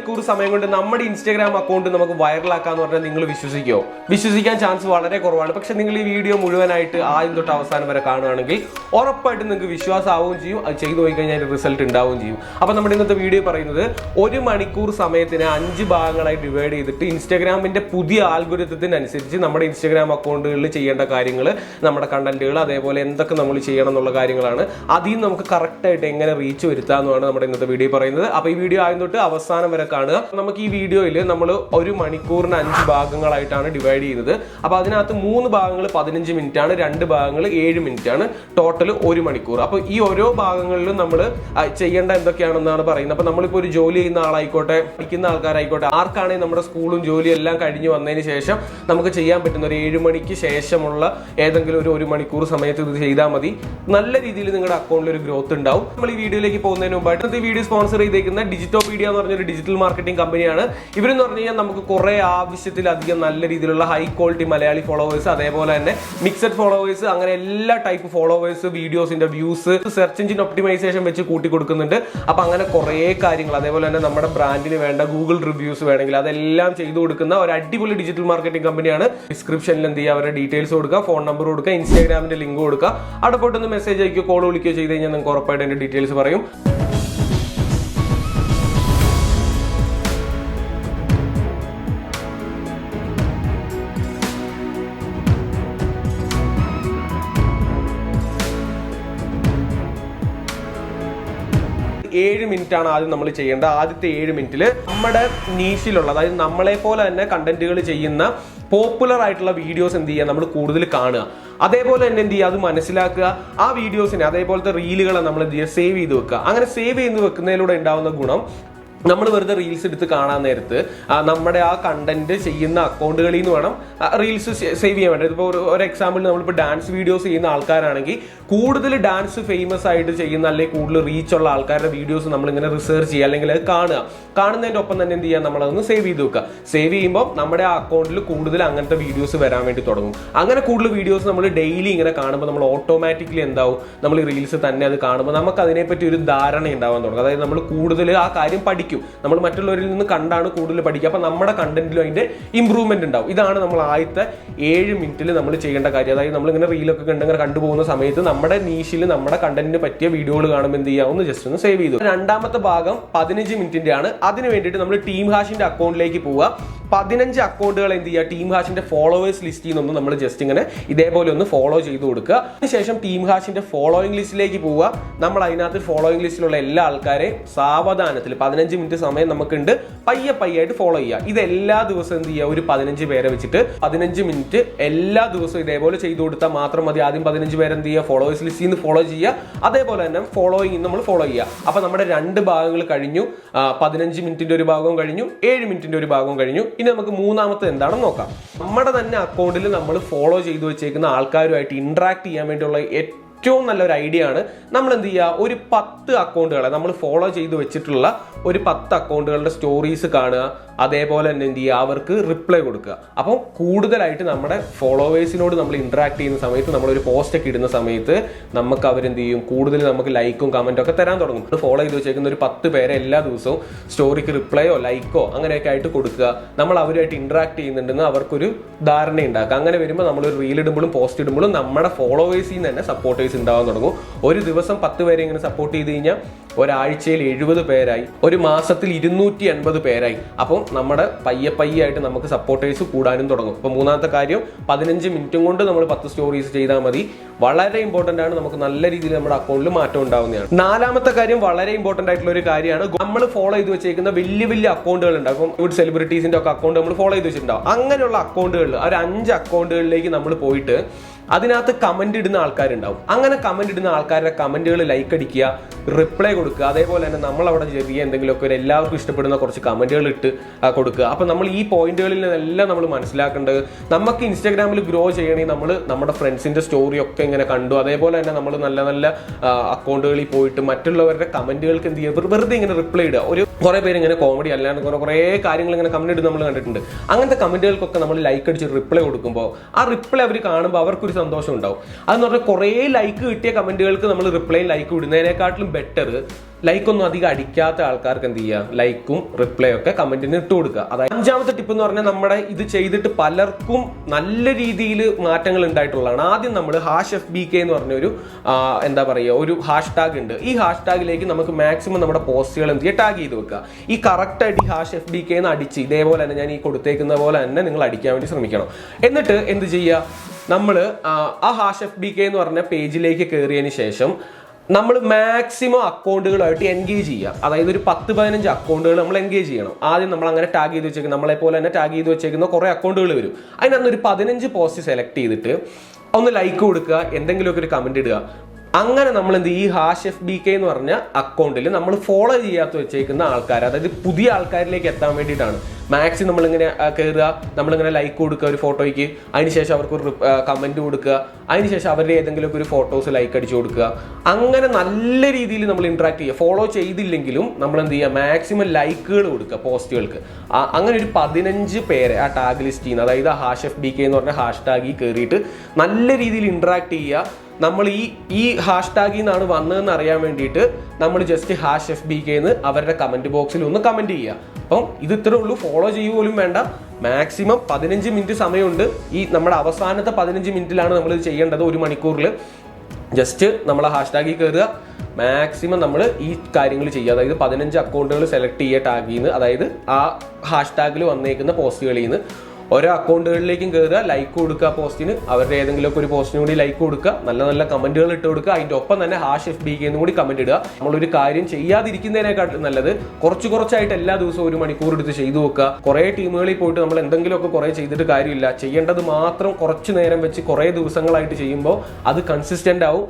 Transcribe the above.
മണിക്കൂർ സമയം കൊണ്ട് നമ്മുടെ ഇൻസ്റ്റാഗ്രാം അക്കൗണ്ട് നമുക്ക് വൈറലാക്കാന്ന് പറഞ്ഞാൽ നിങ്ങൾ വിശ്വസിക്കുമോ? വിശ്വസിക്കാൻ ചാൻസ് വളരെ കുറവാണ്. പക്ഷെ നിങ്ങൾ ഈ വീഡിയോ മുഴുവനായിട്ട് ആദ്യം തൊട്ട് അവസാനം വരെ കാണുകയാണെങ്കിൽ ഉറപ്പായിട്ടും നിങ്ങൾക്ക് വിശ്വാസമാവുകയും ചെയ്യും. അത് ചെയ്തു പോയി കഴിഞ്ഞാൽ അതിന്റെ റിസൾട്ട് ഉണ്ടാവുകയും ചെയ്യും. അപ്പോൾ നമ്മുടെ ഇന്നത്തെ വീഡിയോ പറയുന്നത് 1 മണിക്കൂർ സമയത്തിന് 5 ഭാഗങ്ങളായി ഡിവൈഡ് ചെയ്തിട്ട് ഇൻസ്റ്റാഗ്രാമിന്റെ പുതിയ ആൽഗോരിതത്തിനനുസരിച്ച് നമ്മുടെ ഇൻസ്റ്റാഗ്രാം അക്കൗണ്ടുകളിൽ ചെയ്യേണ്ട കാര്യങ്ങൾ, നമ്മുടെ കണ്ടന്റുകൾ, അതേപോലെ എന്തൊക്കെ നമ്മൾ ചെയ്യണം എന്നുള്ള കാര്യങ്ങളാണ്. അതിൽ നമുക്ക് കറക്റ്റായിട്ട് എങ്ങനെ റീച്ച് വരുത്താമെന്നാണ് നമ്മുടെ ഇന്നത്തെ വീഡിയോ പറയുന്നത്. അപ്പോൾ ഈ വീഡിയോ ആദ്യം തൊട്ട് അവസാനം വരെ കാണുക. നമുക്ക് ഈ വീഡിയോയിൽ നമ്മൾ 1 മണിക്കൂറിന് 5 ഭാഗങ്ങളായിട്ടാണ് ഡിവൈഡ് ചെയ്യുന്നത്. അപ്പോൾ അതിനകത്ത് 3 ഭാഗങ്ങൾ 15 മിനിറ്റ് ആണ്, 2 ഭാഗങ്ങൾ 7 മിനിറ്റ് ആണ്, ടോട്ടൽ 1 മണിക്കൂർ. അപ്പോൾ ഈ ഓരോ ഭാഗങ്ങളിലും നമ്മൾ ചെയ്യേണ്ട എന്തൊക്കെയാണെന്നാണ് പറയുന്നത്. അപ്പോൾ നമ്മളിപ്പോൾ ഒരു ജോലി ചെയ്യുന്ന ആളായിക്കോട്ടെ, പഠിക്കുന്ന ആൾക്കാരായിക്കോട്ടെ, ആർക്കാണെങ്കിൽ നമ്മുടെ സ്കൂളും ജോലിയും എല്ലാം കഴിഞ്ഞ് വന്നതിന് ശേഷം നമുക്ക് ചെയ്യാൻ പറ്റുന്ന ഒരു 7 മണിക്ക് ശേഷമുള്ള ഏതെങ്കിലും ഒരു 1 മണിക്കൂർ സമയത്ത് ഇത് ചെയ്താൽ മതി. നല്ല രീതിയിൽ നിങ്ങളുടെ അക്കൗണ്ടിൽ ഒരു ഗ്രോത്ത് ഉണ്ടാവും. നമ്മൾ ഈ വീഡിയോയിലേക്ക് പോകുന്നതിന് മുമ്പായിട്ട് ഈ വീഡിയോ സ്പോൺസർ ചെയ്തേക്കുന്ന ഡിജിറ്റോപീഡിയ എന്ന് പറഞ്ഞൊരു ഡിജിറ്റൽ മാർക്കറ്റിംഗ് കമ്പനിയാണ്. ഇവരെന്ന് പറഞ്ഞു കഴിഞ്ഞാൽ നമുക്ക് കുറെ ആവശ്യത്തിലധികം നല്ല രീതിയിലുള്ള ഹൈ ക്വാളിറ്റി മലയാളി ഫോളോവേഴ്സ്, അതേപോലെ തന്നെ മിക്സഡ് ഫോളോവേഴ്സ്, അങ്ങനെ എല്ലാ ടൈപ്പ് ഫോളോവേഴ്സ്, വീഡിയോസിന്റെ വ്യൂസ്, സെർച്ച് എഞ്ചിൻ ഒപ്റ്റിമൈസേഷൻ വെച്ച് കൂട്ടി കൊടുക്കുന്നുണ്ട്. അപ്പൊ അങ്ങനെ കുറെ കാര്യങ്ങൾ, അതേപോലെ തന്നെ നമ്മുടെ ബ്രാൻഡിന് വേണ്ട ഗൂഗിൾ റിവ്യൂസ് വേണമെങ്കിൽ അതെല്ലാം ചെയ്തു കൊടുക്കുന്ന ഒരു അടിപൊളി ഡിജിറ്റൽ മാർക്കറ്റിംഗ് കമ്പനിയാണ്. ഡിസ്ക്രിപ്ഷനിൽ എന്ത് ചെയ്യുക, അവരുടെ ഡീറ്റെയിൽസ് കൊടുക്കുക, ഫോൺ നമ്പർ കൊടുക്കുക, ഇൻസ്റ്റാഗ്രാമിന്റെ ലിങ്ക് കൊടുക്കുക. അവിടെ പോയിട്ടൊന്ന് മെസ്സേജ് അയക്കുകയോ കോൾ വിളിക്കുകയോ ചെയ്ത് കഴിഞ്ഞാൽ നിങ്ങൾക്ക് ഉറപ്പായിട്ട് അതിന്റെ ഡീറ്റെയിൽസ് പറയും. ഏഴ് മിനിറ്റ് ആണ് ആദ്യം നമ്മൾ ചെയ്യേണ്ടത്. ആദ്യത്തെ 7 മിനിറ്റിൽ നമ്മുടെ നീഷിലുള്ള, അതായത് നമ്മളെ പോലെ തന്നെ കണ്ടന്റുകൾ ചെയ്യുന്ന പോപ്പുലർ ആയിട്ടുള്ള വീഡിയോസ് എന്ത് ചെയ്യുക, നമ്മൾ കൂടുതൽ കാണുക. അതേപോലെ തന്നെ എന്ത് ചെയ്യുക, അത് മനസ്സിലാക്കുക. ആ വീഡിയോസിനെ, അതേപോലത്തെ റീലുകളെ നമ്മൾ എന്ത് ചെയ്യുക, സേവ് ചെയ്ത് വെക്കുക. അങ്ങനെ സേവ് ചെയ്ത് വെക്കുന്നതിലൂടെ ഉണ്ടാവുന്ന ഗുണം, നമ്മൾ വെറുതെ റീൽസ് എടുത്ത് കാണാൻ നേരത്ത് നമ്മുടെ ആ കണ്ടന്റ് ചെയ്യുന്ന അക്കൗണ്ടുകളിൽ നിന്ന് വേണം റീൽസ് സേവ് ചെയ്യാൻ വേണ്ടത്. ഇപ്പോൾ ഒരു എക്സാമ്പിൾ, നമ്മളിപ്പോൾ ഡാൻസ് വീഡിയോസ് ചെയ്യുന്ന ആൾക്കാരാണെങ്കിൽ കൂടുതൽ ഡാൻസ് ഫേമസ് ആയിട്ട് ചെയ്യുന്ന, അല്ലെങ്കിൽ കൂടുതൽ റീച്ച് ഉള്ള ആൾക്കാരുടെ വീഡിയോസ് നമ്മളിങ്ങനെ റിസർച്ച് ചെയ്യുക, അല്ലെങ്കിൽ അത് കാണുന്നതിൻ്റെ ഒപ്പം തന്നെ എന്ത് ചെയ്യുക, നമ്മളതൊന്ന് സേവ് ചെയ്ത് വെക്കുക. സേവ് ചെയ്യുമ്പോൾ നമ്മുടെ ആ അക്കൗണ്ടിൽ കൂടുതൽ അങ്ങനത്തെ വീഡിയോസ് വരാൻ വേണ്ടി തുടങ്ങും. അങ്ങനെ കൂടുതൽ വീഡിയോസ് നമ്മൾ ഡെയിലി ഇങ്ങനെ കാണുമ്പോൾ നമ്മൾ ഓട്ടോമാറ്റിക്കലി എന്താവും, നമ്മൾ ഈ റീൽസ് തന്നെ അത് കാണുമ്പോൾ നമുക്ക് അതിനെപ്പറ്റി ഒരു ധാരണ ഉണ്ടാവാൻ തുടങ്ങും. അതായത് നമ്മൾ കൂടുതൽ ആ കാര്യം പഠിക്കും. നമ്മൾ മറ്റുള്ളവരിൽ നിന്ന് കണ്ടാണ് കൂടുതൽ പഠിക്കുക. അപ്പൊ നമ്മുടെ കണ്ടന്റിലും അതിന്റെ ഇമ്പ്രൂവ്മെന്റ് ഉണ്ടാവും. ഇതാണ് നമ്മൾ ആദ്യത്തെ 7 മിനിറ്റിൽ നമ്മൾ ചെയ്യേണ്ട കാര്യം. അതായത് നമ്മളിങ്ങനെ റീലൊക്കെ കണ്ടിങ്ങനെ കണ്ടുപോകുന്ന സമയത്ത് നമ്മുടെ നീഷിൽ നമ്മുടെ കണ്ടന്റിന് പറ്റിയ വീഡിയോകൾ കാണുമ്പോൾ എന്ത് ചെയ്യാവുന്ന ജസ്റ്റ് ഒന്ന് സേവ് ചെയ്തു. രണ്ടാമത്തെ ഭാഗം 15 മിനിറ്റിന്റെ ആണ്. അതിന് വേണ്ടിയിട്ട് നമ്മൾ ടീം ഹാഷിന്റെ അക്കൗണ്ടിലേക്ക് പോവുക. 15 അക്കൗണ്ടുകൾ എന്ത് ചെയ്യുക, ടീം ഹാഷിന്റെ ഫോളോവേഴ്സ് ലിസ്റ്റിൽ നിന്നൊന്ന് നമ്മൾ ജസ്റ്റ് ഇങ്ങനെ ഇതേപോലെ ഒന്ന് ഫോളോ ചെയ്ത് കൊടുക്കുക. അതിനുശേഷം ടീം ഹാഷിന്റെ ഫോളോയിങ് ലിസ്റ്റിലേക്ക് പോവുക. നമ്മൾ അതിനകത്ത് ഫോളോയിങ് ലിസ്റ്റിലുള്ള എല്ലാ ആൾക്കാരെയും സാവധാനത്തിൽ 15 മിനിറ്റ് സമയം നമുക്കുണ്ട്, പയ്യായിട്ട് ഫോളോ ചെയ്യുക. ഇത് എല്ലാ ദിവസവും എന്ത് ചെയ്യുക, ഒരു 15 പേരെ വെച്ചിട്ട് 15 മിനിറ്റ് എല്ലാ ദിവസവും ഇതേപോലെ ചെയ്തു കൊടുത്താൽ മാത്രം മതി. ആദ്യം 15 പേരെ എന്ത് ചെയ്യുക, ഫോളോവേഴ്സ് ലിസ്റ്റിൽ നിന്ന് ഫോളോ ചെയ്യുക. അതേപോലെ തന്നെ ഫോളോയിങ് നമ്മൾ ഫോളോ ചെയ്യുക. അപ്പൊ നമ്മുടെ 2 ഭാഗങ്ങൾ കഴിഞ്ഞു. 15 മിനിറ്റിന്റെ ഒരു ഭാഗവും കഴിഞ്ഞു, 7 മിനിറ്റിന്റെ ഒരു ഭാഗവും കഴിഞ്ഞു. ഇനി നമുക്ക് മൂന്നാമത്തെ എന്താണെന്ന് നോക്കാം. നമ്മുടെ തന്നെ അക്കൗണ്ടിൽ നമ്മൾ ഫോളോ ചെയ്തു വെച്ചേക്കുന്ന ആൾക്കാരുമായിട്ട് ഇന്ററാക്ട് ചെയ്യാൻ വേണ്ടിയുള്ള ഏറ്റവും നല്ലൊരു ഐഡിയ ആണ് നമ്മൾ എന്ത് ചെയ്യുക, ഒരു 10 അക്കൗണ്ടുകളെ നമ്മൾ ഫോളോ ചെയ്ത് വെച്ചിട്ടുള്ള ഒരു 10 അക്കൗണ്ടുകളുടെ സ്റ്റോറീസ് കാണുക. അതേപോലെ തന്നെ എന്ത് ചെയ്യുക, അവർക്ക് റിപ്ലൈ കൊടുക്കുക. അപ്പോൾ കൂടുതലായിട്ട് നമ്മുടെ ഫോളോവേഴ്സിനോട് നമ്മൾ ഇന്ററാക്ട് ചെയ്യുന്ന സമയത്ത്, നമ്മളൊരു പോസ്റ്റ് ഒക്കെ ഇടുന്ന സമയത്ത് നമുക്ക് അവരെന്ത് ചെയ്യും, കൂടുതൽ നമുക്ക് ലൈക്കും കമന്റും ഒക്കെ തരാൻ തുടങ്ങും. ഫോളോ ചെയ്ത് വെച്ചേക്കുന്ന ഒരു 10 പേരെ എല്ലാ ദിവസവും സ്റ്റോറിക്ക് റിപ്ലൈയോ ലൈക്കോ അങ്ങനെയൊക്കെ ആയിട്ട് കൊടുക്കുക. നമ്മൾ അവരുമായിട്ട് ഇന്ററാക്ട് ചെയ്യുന്നുണ്ടെന്ന് അവർക്കൊരു ധാരണ ഉണ്ടാക്കുക. അങ്ങനെ വരുമ്പോൾ നമ്മളൊരു റീൽ ഇടുമ്പോഴും പോസ്റ്റ് ഇടുമ്പോഴും നമ്മുടെ ഫോളോവേഴ്സിൽ നിന്ന് തന്നെ സപ്പോർട്ടേഴ്സ് ഉണ്ടാവാൻ തുടങ്ങും. ഒരു ദിവസം 10 പേരെ ഇങ്ങനെ സപ്പോർട്ട് ചെയ്ത് കഴിഞ്ഞാൽ ഒരാഴ്ചയിൽ 70 പേരായി, ഒരു മാസത്തിൽ 280 പേരായി. അപ്പം നമ്മുടെ പയ്യായിട്ട് നമുക്ക് സപ്പോർട്ടേഴ്സ് കൂടാനും തുടങ്ങും. അപ്പോൾ മൂന്നാമത്തെ കാര്യം, 15 മിനിറ്റും കൊണ്ട് നമ്മൾ 10 സ്റ്റോറീസ് ചെയ്താൽ മതി. വളരെ ഇമ്പോർട്ടന്റ് ആണ്, നമുക്ക് നല്ല രീതിയിൽ നമ്മുടെ അക്കൗണ്ടിൽ മാറ്റം ഉണ്ടാവുന്നതാണ്. നാലാമത്തെ കാര്യം വളരെ ഇമ്പോർട്ടന്റ് ആയിട്ടുള്ള ഒരു കാര്യമാണ്, നമ്മൾ ഫോളോ ചെയ്ത് വെച്ചേക്കുന്ന വലിയ അക്കൗണ്ടുകൾ ഉണ്ടാവും. ഇപ്പോൾ സെലിബ്രിറ്റീസിന്റെ ഒക്കെ അക്കൗണ്ട് നമ്മൾ ഫോളോ ചെയ്ത് വെച്ചിട്ടുണ്ടാവും. അങ്ങനെയുള്ള അക്കൗണ്ടുകളിൽ ഒരു 5 അക്കൗണ്ടുകളിലേക്ക് നമ്മൾ പോയിട്ട് അതിനകത്ത് കമന്റ് ഇടുന്ന ആൾക്കാരുണ്ടാവും. അങ്ങനെ കമന്റ് ഇടുന്ന ആൾക്കാരുടെ കമന്റുകൾ ലൈക്ക് അടിക്കുക, റിപ്ലൈ കൊടുക്കുക. അതേപോലെ തന്നെ നമ്മൾ അവിടെ ചെറിയ എന്തെങ്കിലുമൊക്കെ ഒരു എല്ലാവർക്കും ഇഷ്ടപ്പെടുന്ന കുറച്ച് കമന്റുകൾ ഇട്ട് കൊടുക്കുക. അപ്പൊ നമ്മൾ ഈ പോയിന്റുകളിൽ നിന്നെല്ലാം നമ്മൾ മനസ്സിലാക്കേണ്ടത്, നമുക്ക് ഇൻസ്റ്റാഗ്രാമിൽ ഗ്രോ ചെയ്യണമെങ്കിൽ നമ്മൾ നമ്മുടെ ഫ്രണ്ട്സിന്റെ സ്റ്റോറി ഒക്കെ ഇങ്ങനെ കണ്ടു. അതേപോലെ തന്നെ നമ്മൾ നല്ല അക്കൗണ്ടുകളിൽ പോയിട്ട് മറ്റുള്ളവരുടെ കമന്റുകൾക്ക് എന്ത് ചെയ്യുക, വെറുതെ ഇങ്ങനെ റിപ്ലൈ ഇടുക. ഒരു കുറെ പേര് ഇങ്ങനെ കോമഡി അല്ലാണ്ട് കുറെ കാര്യങ്ങൾ ഇങ്ങനെ കമന്റ് ഇടുന്ന നമ്മൾ കണ്ടിട്ടുണ്ട്. അങ്ങനത്തെ കമന്റുകൾക്കൊക്കെ നമ്മൾ ലൈക്ക് അടിച്ച് റിപ്ലൈ കൊടുക്കുമ്പോൾ ആ റിപ്ലൈ അവർ കാണുമ്പോൾ അവർക്കൊരു സന്തോഷം ഉണ്ടാവും. അതെന്ന് പറഞ്ഞാൽ കുറേ ലൈക്ക് കിട്ടിയ കമന്റുകൾക്ക് നമ്മൾ റിപ്ലൈ ലൈക്ക് ഇടുന്നതിനെക്കാട്ടിലും ബെറ്റർ ലൈക്ക് ഒന്നും അധികം അടിക്കാത്ത ആൾക്കാർക്ക് എന്ത് ചെയ്യുക, ലൈക്കും റിപ്ലൈ ഒക്കെ കമന്റിന് ഇട്ട് കൊടുക്കുക. അതായത് 5ാമത്തെ ടിപ്പ് എന്ന് പറഞ്ഞാൽ നമ്മുടെ ഇത് ചെയ്തിട്ട് പലർക്കും നല്ല രീതിയിൽ മാറ്റങ്ങൾ ഉണ്ടായിട്ടുള്ളതാണ്. ആദ്യം നമ്മൾ #FBK എന്ന് പറഞ്ഞൊരു എന്താ പറയുക ഒരു #ടാഗ് ഉണ്ട്. ഈ #ടാഗിലേക്ക് നമുക്ക് മാക്സിമം നമ്മുടെ പോസ്റ്റുകൾ എന്ത് ചെയ്യുക, ടാഗ് ചെയ്ത് വെക്കുക. ഈ കറക്റ്റായിട്ട് ഈ #FBK എന്ന് അടിച്ച് ഇതേപോലെ തന്നെ ഞാൻ ഈ കൊടുത്തേക്കുന്ന പോലെ തന്നെ നിങ്ങൾ അടിക്കാൻ വേണ്ടി ശ്രമിക്കണം. എന്നിട്ട് എന്ത് ചെയ്യുക, നമ്മൾ ആ #FBK എന്ന് പറഞ്ഞ പേജിലേക്ക് കയറിയതിന് ശേഷം നമ്മൾ മാക്സിമം അക്കൗണ്ടുകളായിട്ട് എൻഗേജ് ചെയ്യുക. അതായത് ഒരു 10-15 അക്കൗണ്ടുകൾ നമ്മൾ എൻഗേജ് ചെയ്യണം. ആദ്യം നമ്മൾ അങ്ങനെ ടാഗ് ചെയ്ത് വെച്ചേക്കുന്ന, നമ്മളെ പോലെ തന്നെ ടാഗ് ചെയ്ത് വെച്ചേക്കുന്ന കുറേ അക്കൗണ്ടുകൾ വരും. അതിനകത്ത് ഒരു 15 പോസ്റ്റ് സെലക്ട് ചെയ്തിട്ട് ഒന്ന് ലൈക്ക് കൊടുക്കുക, എന്തെങ്കിലുമൊക്കെ ഒരു കമന്റ് ഇടുക. അങ്ങനെ നമ്മൾ എന്ത് ഈ #FBK എന്ന് പറഞ്ഞ അക്കൗണ്ടിൽ നമ്മൾ ഫോളോ ചെയ്യാത്ത വെച്ചേക്കുന്ന ആൾക്കാർ, അതായത് പുതിയ ആൾക്കാരിലേക്ക് എത്താൻ വേണ്ടിയിട്ടാണ് മാക്സിമം നമ്മളിങ്ങനെ കയറുക, നമ്മളിങ്ങനെ ലൈക്ക് കൊടുക്കുക ഒരു ഫോട്ടോയ്ക്ക്, അതിനുശേഷം അവർക്ക് ഒരു കമന്റ് കൊടുക്കുക, അതിനുശേഷം അവരുടെ ഏതെങ്കിലുമൊക്കെ ഒരു ഫോട്ടോസ് ലൈക്ക് അടിച്ചു കൊടുക്കുക. അങ്ങനെ നല്ല രീതിയിൽ നമ്മൾ ഇന്ററാക്ട് ചെയ്യുക. ഫോളോ ചെയ്തില്ലെങ്കിലും നമ്മൾ എന്ത് ചെയ്യുക, മാക്സിമം ലൈക്കുകൾ കൊടുക്കുക പോസ്റ്റുകൾക്ക്. അങ്ങനെ ഒരു 15 പേരെ ആ ടാഗ് ലിസ്റ്റ് ചെയ്യുന്നത്, അതായത് #FBK എന്ന് പറഞ്ഞ #ടാഗിൽ കയറിയിട്ട് നല്ല രീതിയിൽ ഇന്ററാക്ട് ചെയ്യുക. നമ്മൾ ഈ #ടാഗിൽ നിന്നാണ് വന്നതെന്ന് അറിയാൻ വേണ്ടിയിട്ട് നമ്മൾ ജസ്റ്റ് #FBK എന്ന് അവരുടെ കമന്റ് ബോക്സിൽ ഒന്ന് കമന്റ് ചെയ്യുക. അപ്പം ഇത് ഇത്രേ ഉള്ളൂ, ഫോളോ ചെയ്യുക പോലും വേണ്ട. മാക്സിമം 15 മിനിറ്റ് സമയമുണ്ട്. ഈ നമ്മുടെ അവസാനത്തെ 15 മിനിറ്റിലാണ് നമ്മൾ ഇത് ചെയ്യേണ്ടത്. 1 മണിക്കൂറിൽ ജസ്റ്റ് നമ്മൾ #ടാഗിൽ കയറുക, മാക്സിമം നമ്മൾ ഈ കാര്യങ്ങൾ ചെയ്യുക. അതായത് 15 അക്കൗണ്ടുകൾ സെലക്ട് ചെയ്യുക ടാഗിൽ നിന്ന്, അതായത് ആ #ടാഗിൽ വന്നേക്കുന്ന പോസ്റ്റുകളിൽ നിന്ന് ഓരോ അക്കൗണ്ടുകളിലേക്കും കയറുക, ലൈക്ക് കൊടുക്കുക പോസ്റ്റിന്, അവരുടെ ഏതെങ്കിലുമൊക്കെ ഒരു പോസ്റ്റിന് കൂടി ലൈക്ക് കൊടുക്കുക, നല്ല നല്ല കമന്റുകൾ ഇട്ട് കൊടുക്കുക. അതിൻ്റെ ഒപ്പം തന്നെ #FBK എന്ന് കൂടി കമന്റ് ഇടുക. നമ്മളൊരു കാര്യം ചെയ്യാതിരിക്കുന്നതിനേക്കാളും നല്ലത് കുറച്ചായിട്ട് എല്ലാ ദിവസവും 1 മണിക്കൂർ എടുത്ത് ചെയ്തു നോക്കുക. കുറേ ടീമുകളിൽ പോയിട്ട് നമ്മൾ എന്തെങ്കിലുമൊക്കെ കുറേ ചെയ്തിട്ട് കാര്യമില്ല. ചെയ്യേണ്ടത് മാത്രം കുറച്ച് നേരം വെച്ച് കുറേ ദിവസങ്ങളായിട്ട് ചെയ്യുമ്പോൾ അത് കൺസിസ്റ്റന്റ് ആവും.